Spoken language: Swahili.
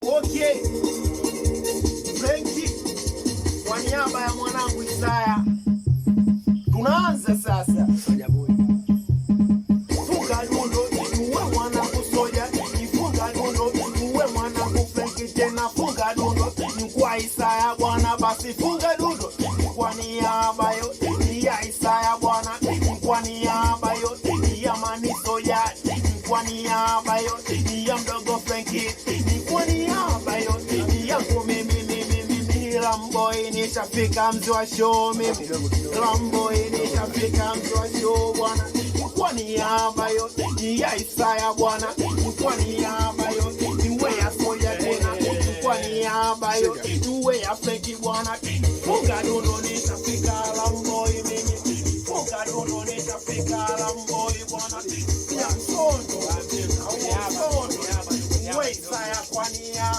Okay. Frenki, kwa niaba ya mwanangu Isaya, tunaanza sasa. Soja boy. Funga dundo, uwe mwanangu Soja. Funga dundo, uwe mwanangu Frenki tena. Funga dundo, ni kwa Isaya bwana, basi funga dundo. Kwa niaba yote ya Isaya bwana, kwa niaba yote ya mani Soja, kwa niaba yote ya mdogo Frenki, kwa niaba yote ya mimi Ramboy nishafika mzee wa show mimi. Ramboy nishafika mzee wa show bwana. Kwa niaba yote ya Isaya bwana, kwa niaba yote iwe ya Soja tena. Kwa niaba yote iwe ya Frenki bwana. Funga dundo nishafika Ramboy mimi. Funga dundo nishafika Ramboy bwana. Ya sondo, ya sondo. Iwe Isaya kwa niaba